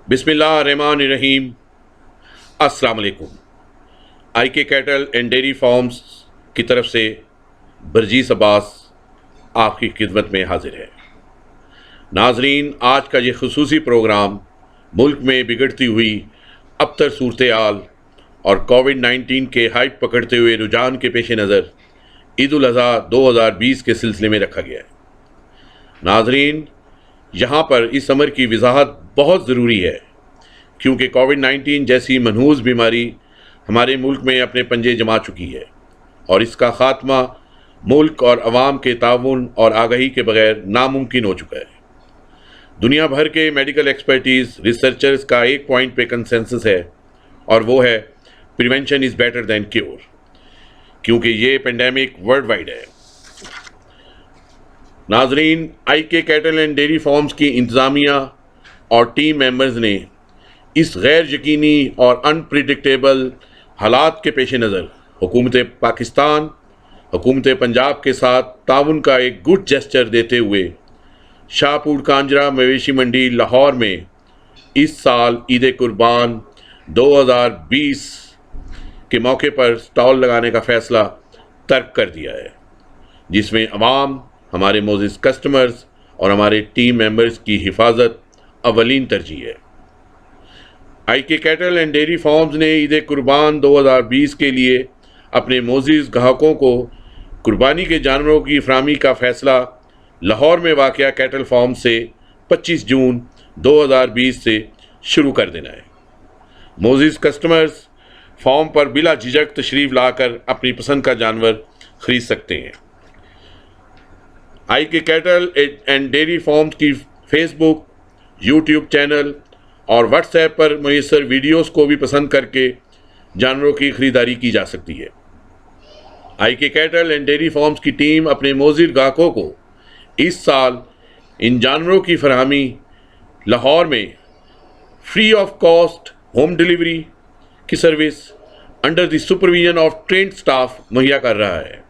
بسم اللہ الرحمن الرحیم۔ السلام علیکم۔ آئی کے کیٹل اینڈ ڈیری فارمز کی طرف سے برجیس عباس آپ کی خدمت میں حاضر ہے۔ ناظرین، آج کا یہ خصوصی پروگرام ملک میں بگڑتی ہوئی ابتر صورتحال اور کووڈ-19 کے ہائپ پکڑتے ہوئے رجحان کے پیش نظر عید الاضحیٰ 2020 کے سلسلے میں رکھا گیا ہے۔ ناظرین، یہاں پر اس امر کی وضاحت بہت ضروری ہے کیونکہ کووڈ-19 جیسی منحوس بیماری ہمارے ملک میں اپنے پنجے جما چکی ہے اور اس کا خاتمہ ملک اور عوام کے تعاون اور آگاہی کے بغیر ناممکن ہو چکا ہے۔ دنیا بھر کے میڈیکل ایکسپرٹیز ریسرچرز کا ایک پوائنٹ پہ کنسنسس ہے اور وہ ہے prevention is better than cure, کیونکہ یہ پینڈیمک ورلڈ وائڈ ہے۔ ناظرین، آئی کے کیٹل اینڈ ڈیری فارمز کی انتظامیہ اور ٹیم ممبرز نے اس غیر یقینی اور انپریڈکٹیبل حالات کے پیش نظر حکومت پاکستان، حکومت پنجاب کے ساتھ تعاون کا ایک گڈ جیسچر دیتے ہوئے شاہپور کانجرا مویشی منڈی لاہور میں اس سال عید قربان 2020 کے موقع پر سٹال لگانے کا فیصلہ ترک کر دیا ہے، جس میں عوام، ہمارے معزز کسٹمرز اور ہمارے ٹیم ممبرز کی حفاظت اولین ترجیح ہے۔ آئی کے کیٹل اینڈ ڈیری فارمز نے عید قربان 2020 کے لیے اپنے معزز گاہکوں کو قربانی کے جانوروں کی فراہمی کا فیصلہ لاہور میں واقع کیٹل فارم سے 25 جون 2020 سے شروع کر دینا ہے۔ معزز کسٹمرز فارم پر بلا جھجک تشریف لا کر اپنی پسند کا جانور خرید سکتے ہیں۔ آئی کے کیٹل اینڈ ڈیری فارمز کی فیس بک، یوٹیوب چینل اور واٹس ایپ پر میسر ویڈیوز کو بھی پسند کر کے جانوروں کی خریداری کی جا سکتی ہے۔ آئی کے کیٹل اینڈ ڈیری فارمز کی ٹیم اپنے معزز گاہکوں کو اس سال ان جانوروں کی فراہمی لاہور میں free of cost home delivery کی service under the supervision of trained staff مہیا کر رہا ہے۔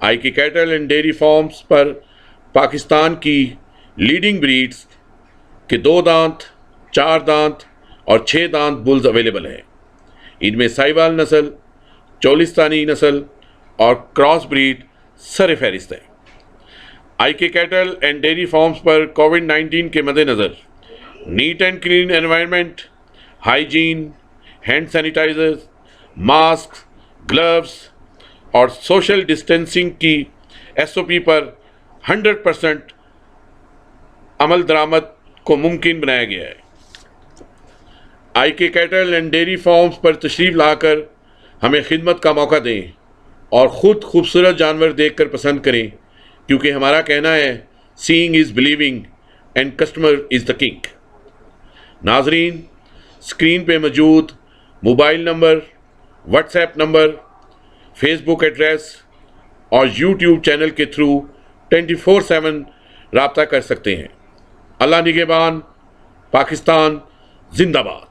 آئی کے کیٹل اینڈ ڈیری فارمز پر پاکستان کی لیڈنگ بریڈز کے 2 دانت، 4 دانت اور 6 دانت بلز اویلیبل ہیں۔ ان میں سائیوال نسل، چولستانی نسل اور کراس بریڈ سر فہرست ہے۔ آئی کے کیٹل اینڈ ڈیری فارمز پر کووڈ-19 کے مد نظر neat and clean environment, hygiene, hand sanitisers, mask, gloves اور سوشل ڈسٹینسنگ کی SOP پر 100% عمل درآمد کو ممکن بنایا گیا ہے۔ آئی کے کیٹل اینڈ ڈیری فارمز پر تشریف لا کر ہمیں خدمت کا موقع دیں اور خود خوبصورت جانور دیکھ کر پسند کریں، کیونکہ ہمارا کہنا ہے seeing is believing and customer is the king. ناظرین، اسکرین پہ موجود mobile number, WhatsApp number, Facebook address اور یوٹیوب چینل کے تھرو 24/7 رابطہ کر سکتے ہیں۔ اللہ نگہبان، پاکستان زندہ باد۔